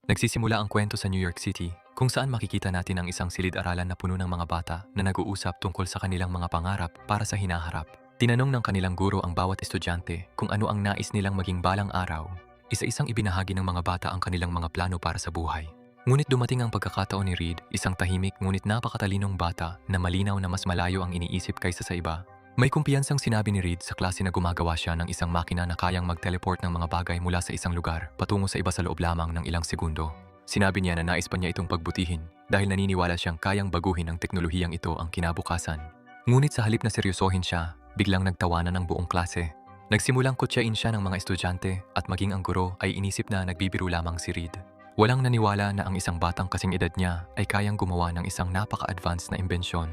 Nagsisimula ang kwento sa New York City kung saan makikita natin ang isang silid-aralan na puno ng mga bata na nag-uusap tungkol sa kanilang mga pangarap para sa hinaharap. Tinanong ng kanilang guro ang bawat estudyante kung ano ang nais nilang maging balang araw. Isa-isang ibinahagi ng mga bata ang kanilang mga plano para sa buhay. Ngunit dumating ang pagkakataon ni Reed, isang tahimik ngunit napakatalinong bata na malinaw na mas malayo ang iniisip kaysa sa iba. May kumpiyansang sinabi ni Reed sa klase na gumagawa siya ng isang makina na kayang mag-teleport ng mga bagay mula sa isang lugar patungo sa iba sa loob lamang ng ilang segundo. Sinabi niya na nais pa niya itong pagbutihin dahil naniniwala siyang kayang baguhin ng teknolohiyang ito ang kinabukasan. Ngunit sa halip na seryosohin siya, biglang nagtawanan ng buong klase. Nagsimulang kutyain siya ng mga estudyante at maging ang guro ay inisip na nagbibiro lamang si Reed. Walang naniwala na ang isang batang kasing edad niya ay kayang gumawa ng isang napaka-advanced na imbensyon.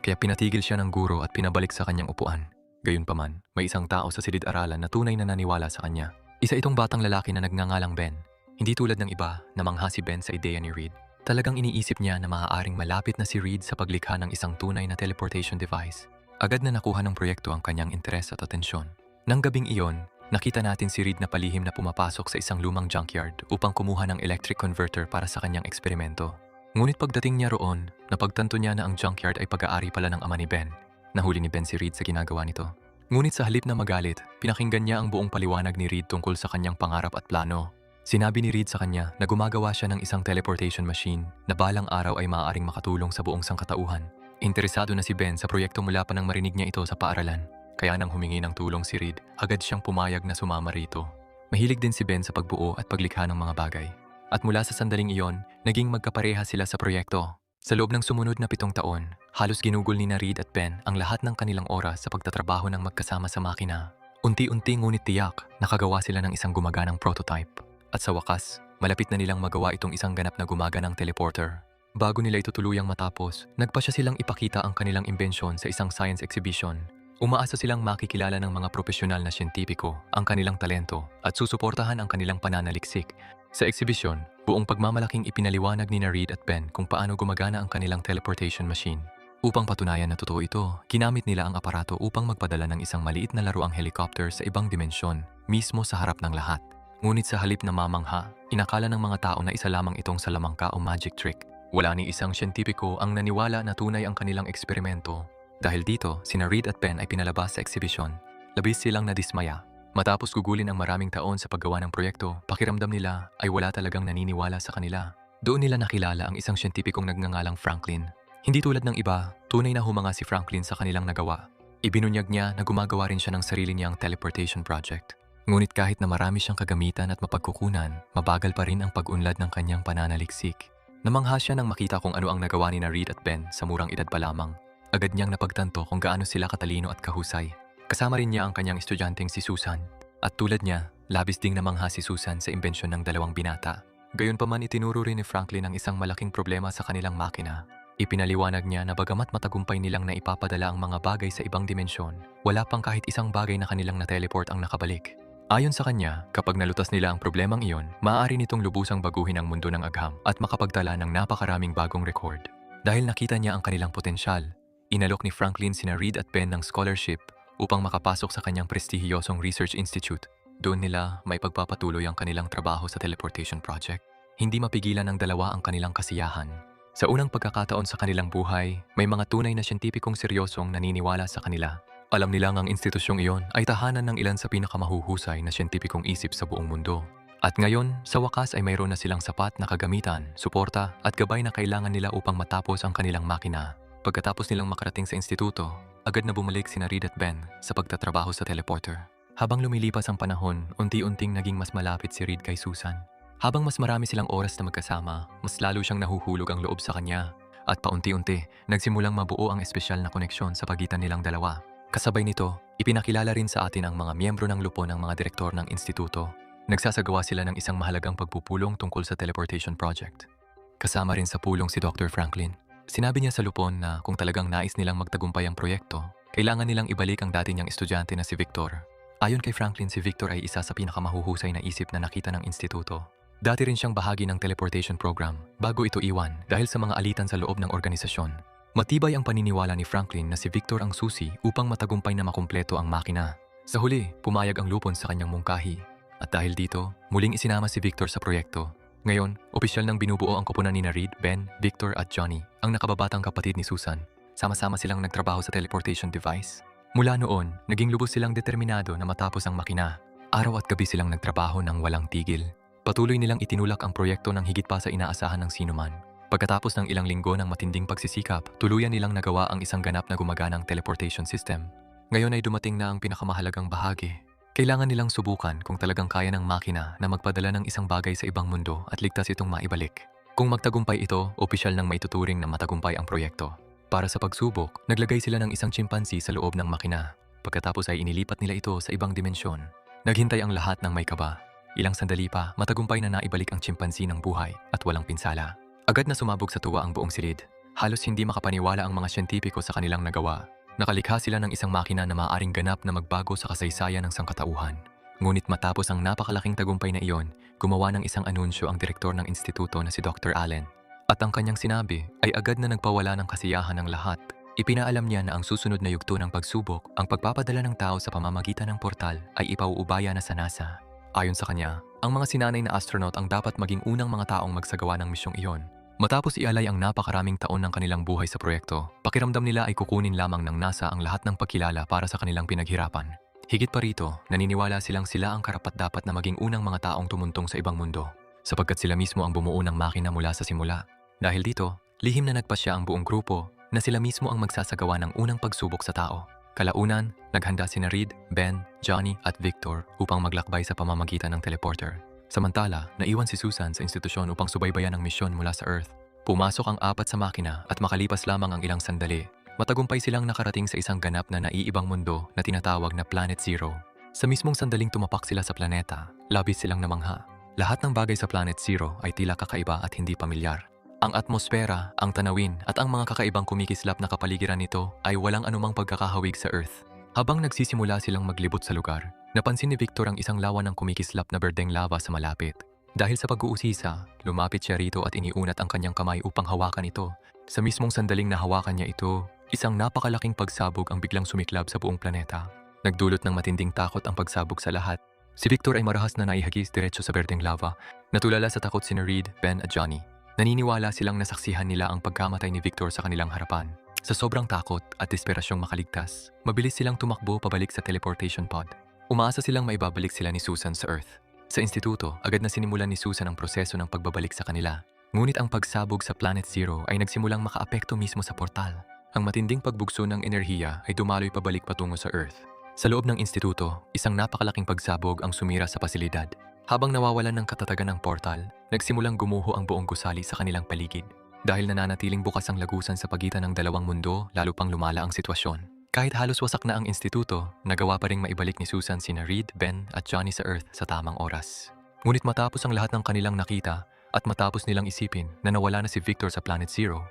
Kaya pinatigil siya ng guro at pinabalik sa kanyang upuan. Gayunpaman, may isang tao sa silid-aralan na tunay na naniwala sa kanya. Isa itong batang lalaki na nagngangalang Ben. Hindi tulad ng iba, namangha si Ben sa ideya ni Reed. Talagang iniisip niya na maaaring malapit na si Reed sa paglikha ng isang tunay na teleportation device. Agad na nakuha ng proyekto ang kanyang interes at atensyon. Nang gabing iyon, nakita natin si Reed na palihim na pumapasok sa isang lumang junkyard upang kumuha ng electric converter para sa kanyang eksperimento. Ngunit pagdating niya roon, napagtanto niya na ang junkyard ay pag-aari pala ng ama ni Ben. Nahuli ni Ben si Reed sa ginagawa nito. Ngunit sa halip na magalit, pinakinggan niya ang buong paliwanag ni Reed tungkol sa kanyang pangarap at plano. Sinabi ni Reed sa kanya na gumagawa siya ng isang teleportation machine na balang araw ay maaaring makatulong sa buong sangkatauhan. Interesado na si Ben sa proyekto mula pa nang marinig niya ito sa paaralan. Kaya nang humingi ng tulong si Reed, agad siyang pumayag na sumama rito. Mahilig din si Ben sa pagbuo at paglikha ng mga bagay. At mula sa sandaling iyon, naging magkapareha sila sa proyekto. Sa loob ng sumunod na 7 taon, halos ginugol ni na Reed at Ben ang lahat ng kanilang oras sa pagtatrabaho ng magkasama sa makina. Unti-unti ngunit tiyak, nakagawa sila ng isang gumaganang prototype. At sa wakas, malapit na nilang magawa itong isang ganap na gumaganang teleporter. Bago nila ito tuluyang matapos, nagpasya silang ipakita ang kanilang imbensyon sa isang science exhibition. Umaasa silang makikilala ng mga profesional na siyentipiko ang kanilang talento at susuportahan ang kanilang pananaliksik. Sa eksibisyon, buong pagmamalaking ipinaliwanag ni na Reed at Ben kung paano gumagana ang kanilang teleportation machine. Upang patunayan na totoo ito, ginamit nila ang aparato upang magpadala ng isang maliit na laruang helicopter sa ibang dimensyon, mismo sa harap ng lahat. Ngunit sa halip na mamangha, inakala ng mga tao na isa lamang itong salamangka o magic trick. Wala ni isang siyentipiko ang naniwala na tunay ang kanilang eksperimento. Dahil dito, sina Reed at Ben ay pinalabas sa eksibisyon. Labis silang nadismaya. Matapos gugulin ang maraming taon sa paggawa ng proyekto, pakiramdam nila ay wala talagang naniniwala sa kanila. Doon nila nakilala ang isang siyentipikong nagngangalang Franklin. Hindi tulad ng iba, tunay na humanga si Franklin sa kanilang nagawa. Ibinunyag niya na gumagawa rin siya ng sarili niyang teleportation project. Ngunit kahit na marami siyang kagamitan at mapagkukunan, mabagal pa rin ang pag-unlad ng kanyang pananaliksik. Namangha siya nang makita kung ano ang nagawa ni na Reed at Ben sa murang edad pa lamang. Agad niyang napagtanto kung gaano sila katalino at kahusay. Kasama rin niya ang kanyang estudyanteng si Susan. At tulad niya, labis ding namangha si Susan sa imbensyon ng dalawang binata. Gayunpaman itinuro rin ni Franklin ang isang malaking problema sa kanilang makina. Ipinaliwanag niya na bagamat matagumpay nilang naipapadala ang mga bagay sa ibang dimensyon, wala pang kahit isang bagay na kanilang na-teleport ang nakabalik. Ayon sa kanya, kapag nalutas nila ang problemang iyon, maaari nitong lubusang baguhin ang mundo ng agham at makapagtala ng napakaraming bagong record. Dahil nakita niya ang kanilang potensyal, inalok ni Franklin sina Reed at Ben ng scholarship upang makapasok sa kanyang prestihiyosong research institute. Doon nila may pagpapatuloy ang kanilang trabaho sa teleportation project. Hindi mapigilan ng dalawa ang kanilang kasiyahan. Sa unang pagkakataon sa kanilang buhay, may mga tunay na siyentipikong seryosong naniniwala sa kanila. Alam nilang ang institusyong iyon ay tahanan ng ilan sa pinakamahuhusay na siyentipikong isip sa buong mundo. At ngayon, sa wakas ay mayroon na silang sapat na kagamitan, suporta at gabay na kailangan nila upang matapos ang kanilang makina. Pagkatapos nilang makarating sa instituto, agad na bumalik sina Reed at Ben sa pagtatrabaho sa teleporter. Habang lumilipas ang panahon, unti-unting naging mas malapit si Reed kay Susan. Habang mas marami silang oras na magkasama, mas lalo siyang nahuhulog ang loob sa kanya. At paunti-unti, nagsimulang mabuo ang espesyal na koneksyon sa pagitan nilang dalawa. Kasabay nito, ipinakilala rin sa atin ang mga miyembro ng lupon ng mga direktor ng instituto. Nagsasagawa sila ng isang mahalagang pagpupulong tungkol sa teleportation project. Kasama rin sa pulong si Dr. Franklin. Sinabi niya sa lupon na kung talagang nais nilang magtagumpay ang proyekto, kailangan nilang ibalik ang dati niyang estudyante na si Victor. Ayon kay Franklin, si Victor ay isa sa pinakamahuhusay na isip na nakita ng instituto. Dati rin siyang bahagi ng teleportation program bago ito iwan dahil sa mga alitan sa loob ng organisasyon. Matibay ang paniniwala ni Franklin na si Victor ang susi upang matagumpay na makumpleto ang makina. Sa huli, pumayag ang lupon sa kanyang mungkahi. At dahil dito, muling isinama si Victor sa proyekto. Ngayon, opisyal nang binubuo ang koponan ni Reed, Ben, Victor at Johnny, ang nakababatang kapatid ni Susan. Sama-sama silang nagtrabaho sa teleportation device. Mula noon, naging lubos silang determinado na matapos ang makina. Araw at gabi silang nagtrabaho ng walang tigil. Patuloy nilang itinulak ang proyekto ng higit pa sa inaasahan ng sinuman. Pagkatapos ng ilang linggo ng matinding pagsisikap, tuluyan nilang nagawa ang isang ganap na gumaganang teleportation system. Ngayon ay dumating na ang pinakamahalagang bahagi. Kailangan nilang subukan kung talagang kaya ng makina na magpadala ng isang bagay sa ibang mundo at ligtas itong maibalik. Kung magtagumpay ito, opisyal nang maituturing na matagumpay ang proyekto. Para sa pagsubok, naglagay sila ng isang chimpanzee sa loob ng makina. Pagkatapos ay inilipat nila ito sa ibang dimensyon. Naghintay ang lahat ng may kaba. Ilang sandali pa, matagumpay na naibalik ang chimpanzee ng buhay at walang pinsala. Agad na sumabog sa tuwa ang buong silid. Halos hindi makapaniwala ang mga siyentipiko sa kanilang nagawa. Nakalikha sila ng isang makina na maaaring ganap na magbago sa kasaysayan ng sangkatauhan. Ngunit matapos ang napakalaking tagumpay na iyon, gumawa ng isang anunsyo ang direktor ng instituto na si Dr. Allen. At ang kanyang sinabi ay agad na nagpawala ng kasiyahan ng lahat. Ipinaalam niya na ang susunod na yugto ng pagsubok, ang pagpapadala ng tao sa pamamagitan ng portal ay ipauubaya na sa NASA. Ayon sa kanya, ang mga sinanay na astronaut ang dapat maging unang mga taong magsagawa ng misyong iyon. Matapos ialay ang napakaraming taon ng kanilang buhay sa proyekto, pakiramdam nila ay kukunin lamang ng NASA ang lahat ng pagkilala para sa kanilang pinaghirapan. Higit pa rito, naniniwala silang sila ang karapat-dapat na maging unang mga taong tumuntong sa ibang mundo, sapagkat sila mismo ang bumuo ng makina mula sa simula. Dahil dito, lihim na nagpasya ang buong grupo na sila mismo ang magsasagawa ng unang pagsubok sa tao. Kalaunan, naghanda sina Reed, Ben, Johnny at Victor upang maglakbay sa pamamagitan ng teleporter. Samantala, naiwan si Susan sa institusyon upang subaybayan ang misyon mula sa Earth. Pumasok ang apat sa makina at makalipas lamang ang ilang sandali, matagumpay silang nakarating sa isang ganap na naiibang mundo na tinatawag na Planet Zero. Sa mismong sandaling tumapak sila sa planeta, labis silang namangha. Lahat ng bagay sa Planet Zero ay tila kakaiba at hindi pamilyar. Ang atmosfera, ang tanawin at ang mga kakaibang kumikislap na kapaligiran nito ay walang anumang pagkakahawig sa Earth. Habang nagsisimula silang maglibot sa lugar, napansin ni Victor ang isang lawa ng kumikislap na berdeng lava sa malapit. Dahil sa pag-uusisa, lumapit siya rito at iniunat ang kanyang kamay upang hawakan ito. Sa mismong sandaling na hawakan niya ito, isang napakalaking pagsabog ang biglang sumiklab sa buong planeta. Nagdulot ng matinding takot ang pagsabog sa lahat. Si Victor ay marahas na naihagis diretso sa berdeng lava. Natulala sa takot sina Reed, Ben at Johnny. Naniniwala silang nasaksihan nila ang pagkamatay ni Victor sa kanilang harapan. Sa sobrang takot at desperasyong makaligtas, mabilis silang tumakbo pabalik sa teleportation pod. Umaasa silang maibabalik sila ni Susan sa Earth. Sa instituto, agad na sinimulan ni Susan ang proseso ng pagbabalik sa kanila. Ngunit ang pagsabog sa Planet Zero ay nagsimulang makaapekto mismo sa portal. Ang matinding pagbugso ng enerhiya ay dumaloy pabalik patungo sa Earth. Sa loob ng instituto, isang napakalaking pagsabog ang sumira sa pasilidad. Habang nawawalan ng katatagan ng portal, nagsimulang gumuho ang buong gusali sa kanilang paligid. Dahil nananatiling bukas ang lagusan sa pagitan ng dalawang mundo, lalo pang lumala ang sitwasyon. Kahit halos wasak na ang instituto, nagawa pa ring maibalik ni Susan sina Reed, Ben at Johnny sa Earth sa tamang oras. Ngunit matapos ang lahat ng kanilang nakita at matapos nilang isipin na nawala na si Victor sa Planet Zero,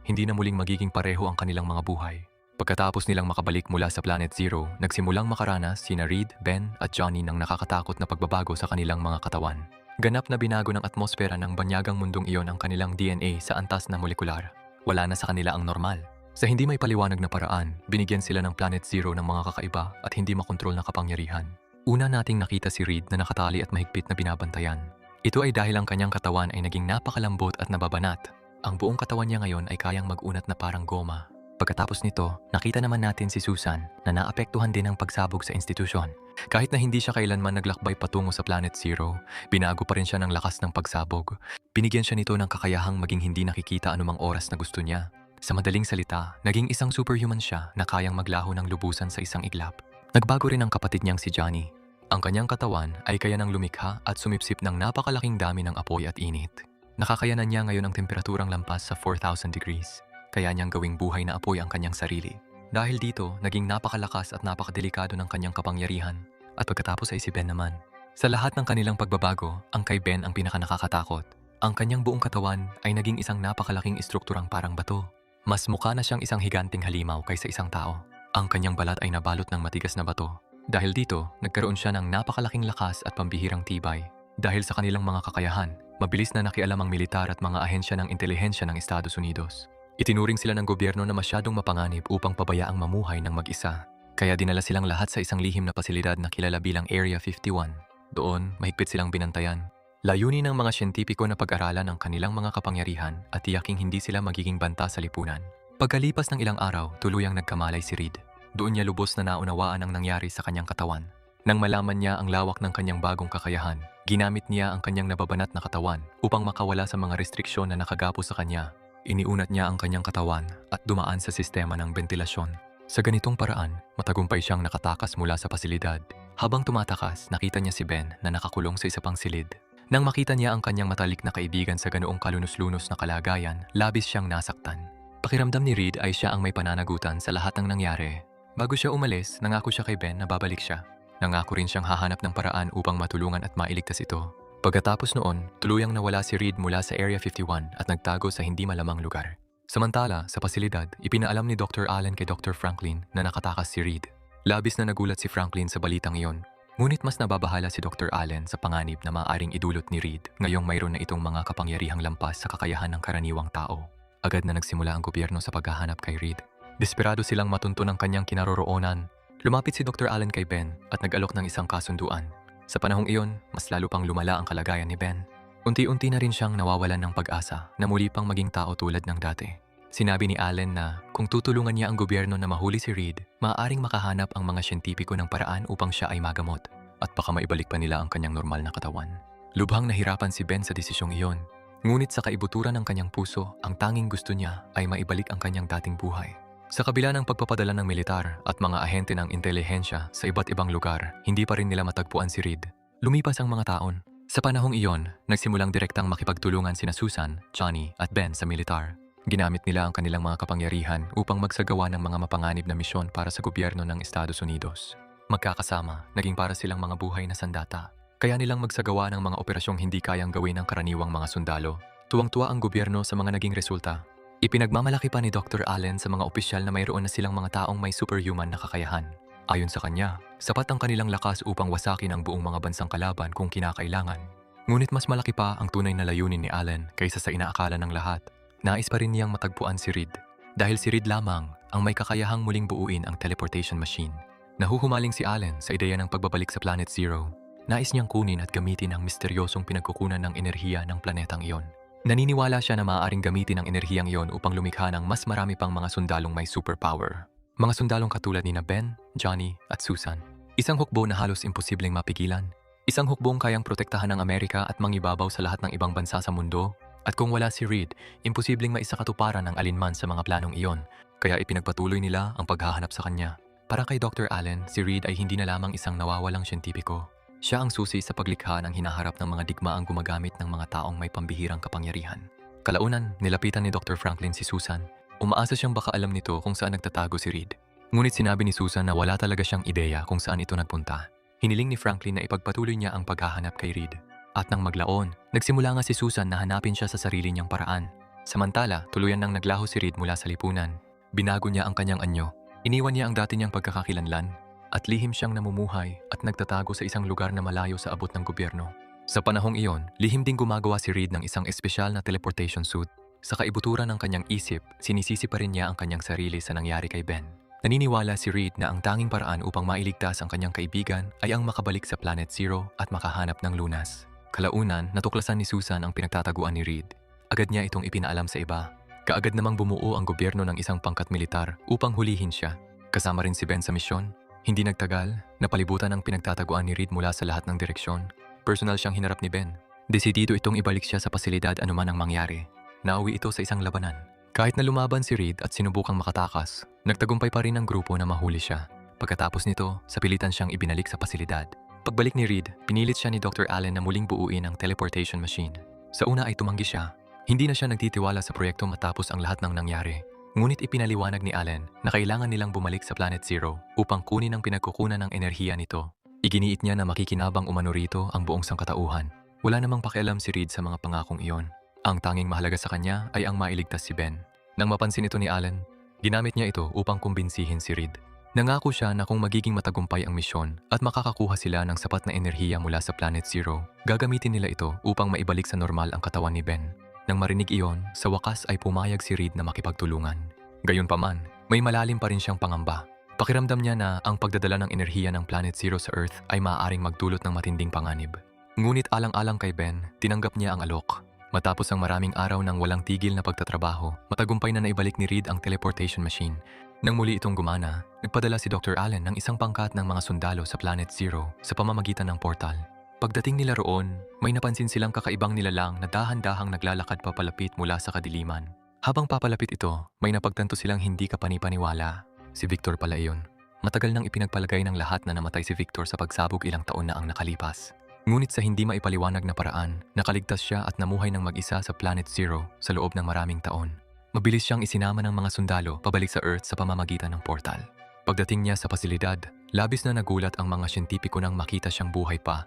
hindi na muling magiging pareho ang kanilang mga buhay. Pagkatapos nilang makabalik mula sa Planet Zero, nagsimulang makaranas sina Reed, Ben at Johnny ng nakakatakot na pagbabago sa kanilang mga katawan. Ganap na binago ng atmosfera ng banyagang mundong iyon ang kanilang DNA sa antas na molekular. Wala na sa kanila ang normal. Sa hindi may paliwanag na paraan, binigyan sila ng Planet Zero ng mga kakaiba at hindi makontrol na kapangyarihan. Una nating nakita si Reed na nakatali at mahigpit na binabantayan. Ito ay dahil ang kanyang katawan ay naging napakalambot at nababanat. Ang buong katawan niya ngayon ay kayang mag-unat na parang goma. Pagkatapos nito, nakita naman natin si Susan na naapektuhan din ng pagsabog sa institusyon. Kahit na hindi siya kailanman naglakbay patungo sa Planet Zero, binago pa rin siya ng lakas ng pagsabog. Binigyan siya nito ng kakayahang maging hindi nakikita anumang oras na gusto niya. Sa madaling salita, naging isang superhuman siya na kayang maglaho ng lubusan sa isang iglap. Nagbago rin ang kapatid niyang si Johnny. Ang kanyang katawan ay kaya ng lumikha at sumipsip ng napakalaking dami ng apoy at init. Nakakayanan niya ngayon ang temperaturang lampas sa 4,000 degrees. Kaya niyang gawing buhay na apoy ang kanyang sarili. Dahil dito, naging napakalakas at napakadelikado ng kanyang kapangyarihan. At pagkatapos ay si Ben naman. Sa lahat ng kanilang pagbabago, ang kay Ben ang pinakanakakatakot. Ang kanyang buong katawan ay naging isang napakalaking istrukturang parang bato. Mas mukha na siyang isang higanting halimaw kaysa isang tao. Ang kanyang balat ay nabalot ng matigas na bato. Dahil dito, nagkaroon siya ng napakalaking lakas at pambihirang tibay. Dahil sa kanilang mga kakayahan, mabilis na nakialam ang militar at mga ahensya ng intelihensya ng Estados Unidos. Itinuring sila ng gobyerno na masyadong mapanganib upang pabayaang mamuhay ng mag-isa. Kaya dinala silang lahat sa isang lihim na pasilidad na kilala bilang Area 51. Doon, mahigpit silang binantayan. Layunin ng mga siyentipiko na pag-aralan ang kanilang mga kapangyarihan at tiyaking hindi sila magiging banta sa lipunan. Pagkalipas ng ilang araw, tuluyang nagkamalay si Reed. Doon niya lubos na naunawaan ang nangyari sa kanyang katawan. Nang malaman niya ang lawak ng kanyang bagong kakayahan, ginamit niya ang kanyang nababanat na katawan upang makawala sa mga restriksyon na nakagapo sa kanya. Iniunat niya ang kanyang katawan at dumaan sa sistema ng bentilasyon. Sa ganitong paraan, matagumpay siyang nakatakas mula sa pasilidad. Habang tumatakas, nakita niya si Ben na nakakulong sa isa pang silid. Nang makita niya ang kanyang matalik na kaibigan sa ganoong kalunos-lunos na kalagayan, labis siyang nasaktan. Pakiramdam ni Reed ay siya ang may pananagutan sa lahat ng nangyari. Bago siya umalis, nangako siya kay Ben na babalik siya. Nangako rin siyang hahanap ng paraan upang matulungan at mailigtas ito. Pagkatapos noon, tuluyang nawala si Reed mula sa Area 51 at nagtago sa hindi malamang lugar. Samantala, sa pasilidad, ipinaalam ni Dr. Allen kay Dr. Franklin na nakatakas si Reed. Labis na nagulat si Franklin sa balitang iyon. Ngunit mas nababahala si Dr. Allen sa panganib na maaaring idulot ni Reed ngayong mayroon na itong mga kapangyarihang lampas sa kakayahan ng karaniwang tao. Agad na nagsimula ang gobyerno sa paghahanap kay Reed. Desperado silang matunto ng kanyang kinaroroonan. Lumapit si Dr. Allen kay Ben at nag-alok ng isang kasunduan. Sa panahong iyon, mas lalo pang lumala ang kalagayan ni Ben. Unti-unti na rin siyang nawawalan ng pag-asa na muli pang maging tao tulad ng dati. Sinabi ni Allen na kung tutulungan niya ang gobyerno na mahuli si Reed, maaaring makahanap ang mga siyentipiko ng paraan upang siya ay magamot at baka maibalik pa nila ang kanyang normal na katawan. Lubhang nahirapan si Ben sa desisyong iyon. Ngunit sa kaibuturan ng kanyang puso, ang tanging gusto niya ay maibalik ang kanyang dating buhay. Sa kabila ng pagpapadala ng militar at mga ahente ng intelihensya sa iba't ibang lugar, hindi pa rin nila matagpuan si Reed. Lumipas ang mga taon. Sa panahong iyon, nagsimulang direktang makipagtulungan sina Susan, Johnny at Ben sa militar. Ginamit nila ang kanilang mga kapangyarihan upang magsagawa ng mga mapanganib na misyon para sa gobyerno ng Estados Unidos. Magkakasama, naging para silang mga buhay na sandata. Kaya nilang magsagawa ng mga operasyong hindi kayang gawin ng karaniwang mga sundalo. Tuwang-tuwa ang gobyerno sa mga naging resulta. Ipinagmamalaki pa ni Dr. Allen sa mga opisyal na mayroon na silang mga taong may superhuman na kakayahan. Ayon sa kanya, sapat ang kanilang lakas upang wasakin ang buong mga bansang kalaban kung kinakailangan. Ngunit mas malaki pa ang tunay na layunin ni Allen kaysa sa inaakala ng lahat. Nais pa rin niyang matagpuan si Reed. Dahil si Reed lamang ang may kakayahang muling buuin ang teleportation machine. Nahuhumaling si Allen sa ideya ng pagbabalik sa Planet Zero. Nais niyang kunin at gamitin ang misteryosong pinagkukunan ng enerhiya ng planetang iyon. Naniniwala siya na maaaring gamitin ang enerhiyang iyon upang lumikha ng mas marami pang mga sundalong may superpower. Mga sundalong katulad ni Ben, Johnny at Susan. Isang hukbo na halos imposibleng mapigilan. Isang hukbong kayang protektahan ng Amerika at mangibabaw sa lahat ng ibang bansa sa mundo. At kung wala si Reed, imposibleng maisakatuparan ang alinman sa mga planong iyon. Kaya ipinagpatuloy nila ang paghahanap sa kanya. Para kay Dr. Allen, si Reed ay hindi na lamang isang nawawalang siyentipiko. Siya ang susi sa paglikha ng hinaharap ng mga digmaang gumagamit ng mga taong may pambihirang kapangyarihan. Kalaunan, nilapitan ni Dr. Franklin si Susan. Umaasa siyang baka alam nito kung saan nagtatago si Reed. Ngunit sinabi ni Susan na wala talaga siyang ideya kung saan ito nagpunta. Hiniling ni Franklin na ipagpatuloy niya ang paghahanap kay Reed. At nang maglaon, nagsimula nga si Susan na hanapin siya sa sarili niyang paraan. Samantala, tuluyan nang naglaho si Reed mula sa lipunan. Binago niya ang kanyang anyo. Iniwan niya ang dati niyang pagkakakilanlan at lihim siyang namumuhay at nagtatago sa isang lugar na malayo sa abot ng gobyerno. Sa panahong iyon, lihim ding gumagawa si Reed ng isang espesyal na teleportation suit. Sa kaibuturan ng kanyang isip, sinisisi pa rin niya ang kanyang sarili sa nangyari kay Ben. Naniniwala si Reed na ang tanging paraan upang mailigtas ang kanyang kaibigan ay ang makabalik sa Planet Zero at makahanap ng lunas. Kalaunan, natuklasan ni Susan ang pinagtataguan ni Reed. Agad niya itong ipinaalam sa iba. Kaagad namang bumuo ang gobyerno ng isang pangkat militar upang hulihin siya. Kasama rin si Ben sa misyon. Hindi nagtagal, napalibutan ang pinagtataguan ni Reed mula sa lahat ng direksyon. Personal siyang hinarap ni Ben. Desidido itong ibalik siya sa pasilidad anuman ang mangyari. Nauwi ito sa isang labanan. Kahit na lumaban si Reed at sinubukang makatakas, nagtagumpay pa rin ang grupo na mahuli siya. Pagkatapos nito, sapilitan siyang ibinalik sa pasilidad. Pagbalik ni Reed, pinilit siya ni Dr. Allen na muling buuin ang teleportation machine. Sa una ay tumanggi siya. Hindi na siya nagtitiwala sa proyekto matapos ang lahat ng nangyari. Ngunit ipinaliwanag ni Allen na kailangan nilang bumalik sa Planet Zero upang kunin ang pinagkukunan ng enerhiya nito. Iginiit niya na makikinabang umano rito ang buong sangkatauhan. Wala namang pakialam si Reed sa mga pangakong iyon. Ang tanging mahalaga sa kanya ay ang mailigtas si Ben. Nang mapansin ito ni Allen, ginamit niya ito upang kumbinsihin si Reed. Nangako siya na kung magiging matagumpay ang misyon at makakakuha sila ng sapat na enerhiya mula sa Planet Zero, gagamitin nila ito upang maibalik sa normal ang katawan ni Ben. Nang marinig iyon, sa wakas ay pumayag si Reed na makipagtulungan. Gayunpaman, may malalim pa rin siyang pangamba. Pakiramdam niya na ang pagdadala ng enerhiya ng Planet Zero sa Earth ay maaaring magdulot ng matinding panganib. Ngunit alang-alang kay Ben, tinanggap niya ang alok. Matapos ang maraming araw ng walang tigil na pagtatrabaho, matagumpay na naibalik ni Reed ang teleportation machine. Nang muli itong gumana, nagpadala si Dr. Allen ng isang pangkat ng mga sundalo sa Planet Zero sa pamamagitan ng portal. Pagdating nila roon, may napansin silang kakaibang nilalang na dahan-dahang naglalakad papalapit mula sa kadiliman. Habang papalapit ito, may napagtanto silang hindi kapanipaniwala. Si Victor pala iyon. Matagal nang ipinagpalagay ng lahat na namatay si Victor sa pagsabog ilang taon na ang nakalipas. Ngunit sa hindi maipaliwanag na paraan, nakaligtas siya at namuhay ng mag-isa sa Planet Zero sa loob ng maraming taon. Mabilis siyang isinama ng mga sundalo pabalik sa Earth sa pamamagitan ng portal. Pagdating niya sa pasilidad, labis na nagulat ang mga siyentipiko nang makita siyang buhay pa.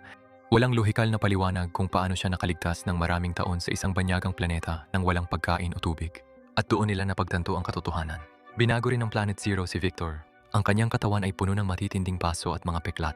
Walang lohikal na paliwanag kung paano siya nakaligtas ng maraming taon sa isang banyagang planeta nang walang pagkain o tubig. At doon nila napagtanto ang katotohanan. Binago rin ng Planet Zero si Victor. Ang kanyang katawan ay puno ng matitinding paso at mga peklat.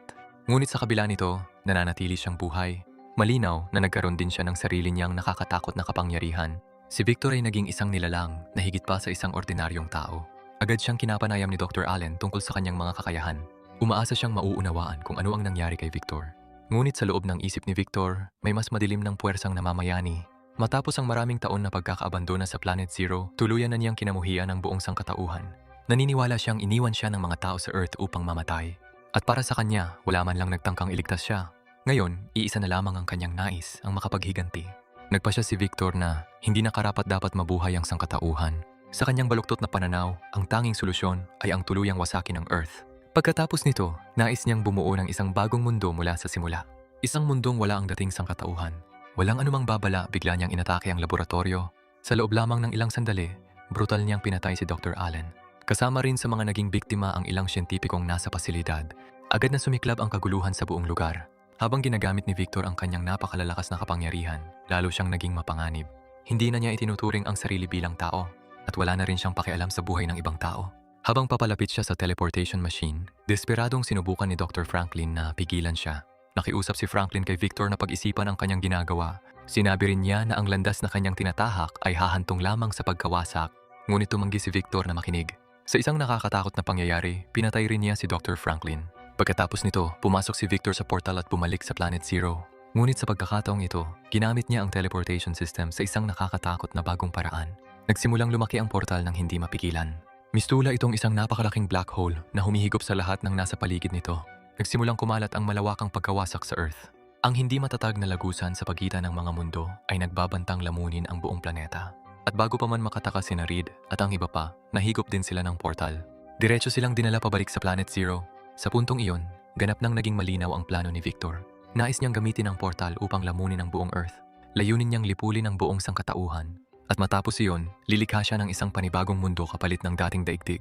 Ngunit sa kabila nito, nananatili siyang buhay. Malinaw na nagkaroon din siya ng sarili niyang nakakatakot na kapangyarihan. Si Victor ay naging isang nilalang na higit pa sa isang ordinaryong tao. Agad siyang kinapanayam ni Dr. Allen tungkol sa kanyang mga kakayahan. Umaasa siyang mauunawaan kung ano ang nangyari kay Victor. Ngunit sa loob ng isip ni Victor, may mas madilim ng puwersang namamayani. Matapos ang maraming taon na pagkakaabandona sa Planet Zero, tuluyan na niyang kinamuhian ang buong sangkatauhan. Naniniwala siyang iniwan siya ng mga tao sa Earth upang mamatay. At para sa kanya, wala man lang nagtangkang iligtas siya. Ngayon, iisa na lamang ang kanyang nais, ang makapaghiganti. Nagpasya si Victor na hindi na karapat-dapat mabuhay ang sangkatauhan. Sa kanyang baluktot na pananaw, ang tanging solusyon ay ang tuluyang wasakin ng Earth. Pagkatapos nito, nais niyang bumuo ng isang bagong mundo mula sa simula. Isang mundong wala ang dating sangkatauhan. Walang anumang babala, bigla niyang inatake ang laboratorio. Sa loob lamang ng ilang sandali, brutal niyang pinatay si Dr. Allen. Kasama rin sa mga naging biktima ang ilang siyentipikong nasa pasilidad. Agad na sumiklab ang kaguluhan sa buong lugar. Habang ginagamit ni Victor ang kanyang napakalalakas na kapangyarihan, lalo siyang naging mapanganib. Hindi na niya itinuturing ang sarili bilang tao, at wala na rin siyang pakialam sa buhay ng ibang tao. Habang papalapit siya sa teleportation machine, desperadong sinubukan ni Dr. Franklin na pigilan siya. Nakiusap si Franklin kay Victor na pag-isipan ang kanyang ginagawa. Sinabi rin niya na ang landas na kanyang tinatahak ay hahantong lamang sa pagkawasak. Ngunit tumanggi si Victor na makinig. Sa isang nakakatakot na pangyayari, pinatay rin niya si Dr. Franklin. Pagkatapos nito, pumasok si Victor sa portal at bumalik sa Planet Zero. Ngunit sa pagkakataong ito, ginamit niya ang teleportation system sa isang nakakatakot na bagong paraan. Nagsimulang lumaki ang portal ng hindi mapigilan. Mistula itong isang napakalaking black hole na humihigop sa lahat ng nasa paligid nito. Nagsimulang kumalat ang malawakang pagkawasak sa Earth. Ang hindi matatag na lagusan sa pagitan ng mga mundo ay nagbabantang lamunin ang buong planeta. At bago pa man makatakas sina Reed at ang iba pa, nahigop din sila ng portal. Diretso silang dinala pabalik sa Planet Zero. Sa puntong iyon, ganap nang naging malinaw ang plano ni Victor. Nais niyang gamitin ang portal upang lamunin ang buong Earth. Layunin niyang lipulin ang buong sangkatauhan. At matapos iyon, lilikha siya ng isang panibagong mundo kapalit ng dating daigdig.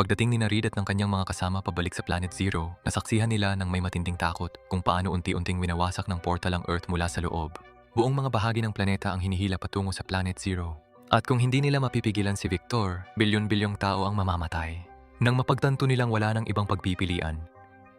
Pagdating ni Reed at ng kanyang mga kasama pabalik sa Planet Zero, nasaksihan nila ng may matinding takot kung paano unti-unting winawasak ng portal ang Earth mula sa loob. Buong mga bahagi ng planeta ang hinihila patungo sa Planet Zero. At kung hindi nila mapipigilan si Victor, bilyon-bilyong tao ang mamamatay. Nang mapagtanto nilang wala ng ibang pagpipilian,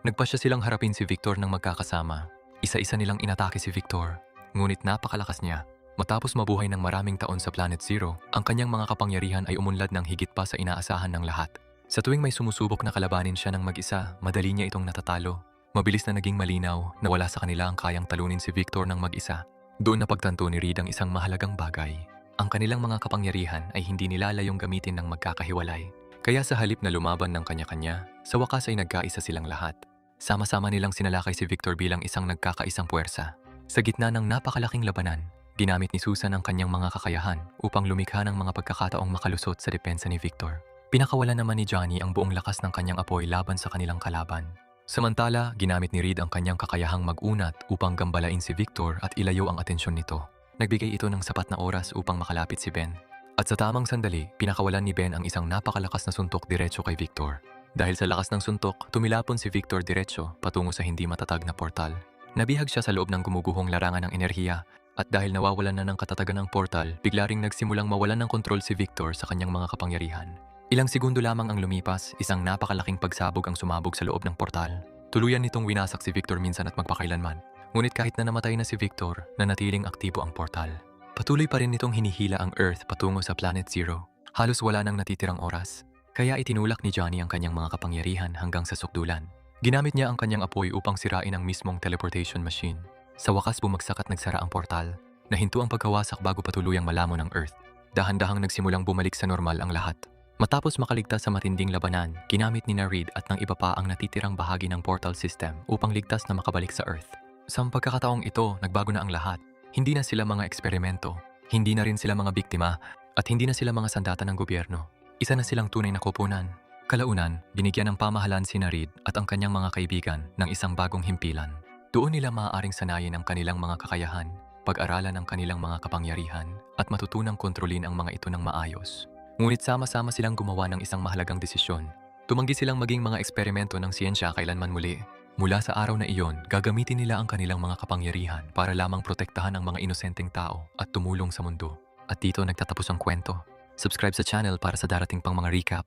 nagpasya silang harapin si Victor ng magkakasama. Isa-isa nilang inatake si Victor, ngunit napakalakas niya. Matapos mabuhay ng maraming taon sa Planet Zero, ang kanyang mga kapangyarihan ay umunlad ng higit pa sa inaasahan ng lahat. Sa tuwing may sumusubok na kalabanin siya ng mag-isa, madali niya itong natatalo. Mabilis na naging malinaw na wala sa kanila ang kayang talunin si Victor ng mag-isa. Doon napagtanto ni Reed ang isang mahalagang bagay. Ang kanilang mga kapangyarihan ay hindi nilalayong gamitin ng magkakahiwalay. Kaya sa halip na lumaban ng kanya-kanya, sa wakas ay nagkaisa silang lahat. Sama-sama nilang sinalakay si Victor bilang isang nagkakaisang puwersa. Sa gitna ng napakalaking labanan, ginamit ni Susan ang kanyang mga kakayahan upang lumikha ng mga pagkakataong makalusot sa depensa ni Victor. Pinakawalan naman ni Johnny ang buong lakas ng kanyang apoy laban sa kanilang kalaban. Samantala, ginamit ni Reed ang kanyang kakayahang mag-unat upang gambalain si Victor at ilayo ang atensyon nito. Nagbigay ito ng sapat na oras upang makalapit si Ben. At sa tamang sandali, pinakawalan ni Ben ang isang napakalakas na suntok diretso kay Victor. Dahil sa lakas ng suntok, tumilapon si Victor diretso patungo sa hindi matatag na portal. Nabihag siya sa loob ng gumuguhong larangan ng enerhiya. At dahil nawawalan na ng katatagan ng portal, bigla ring nagsimulang mawalan ng kontrol si Victor sa kanyang mga kapangyarihan. Ilang segundo lamang ang lumipas, isang napakalaking pagsabog ang sumabog sa loob ng portal. Tuluyan nitong winasak si Victor minsan at magpakailanman. Ngunit kahit na namatay na si Victor, nanatiling aktibo ang portal. Patuloy pa rin nitong hinihila ang Earth patungo sa Planet Zero. Halos wala nang natitirang oras. Kaya itinulak ni Johnny ang kanyang mga kapangyarihan hanggang sa sukdulan. Ginamit niya ang kanyang apoy upang sirain ang mismong teleportation machine. Sa wakas bumagsak at nagsara ang portal. Nahinto ang pagkawasak bago patuluyang malamon ng Earth. Dahan-dahang nagsimulang bumalik sa normal ang lahat. Matapos makaligtas sa matinding labanan, ginamit ni Reed at ng iba pa ang natitirang bahagi ng portal system upang ligtas na makabalik sa Earth. Sa pagkakataong ito, nagbago na ang lahat. Hindi na sila mga eksperimento, hindi na rin sila mga biktima, at hindi na sila mga sandata ng gobyerno. Isa na silang tunay na koponan. Kalaunan, binigyan ng pamahalaan si Reed at ang kanyang mga kaibigan ng isang bagong himpilan. Doon nila maaaring sanayin ang kanilang mga kakayahan, pag-aralan ang kanilang mga kapangyarihan, at matutunang kontrolin ang mga ito ng maayos. Ngunit sama-sama silang gumawa ng isang mahalagang desisyon. Tumanggi silang maging mga eksperimento ng siyensya kailanman muli. Mula sa araw na iyon, gagamitin nila ang kanilang mga kapangyarihan para lamang protektahan ang mga inosenteng tao at tumulong sa mundo. At dito nagtatapos ang kwento. Subscribe sa channel para sa darating pang mga recap.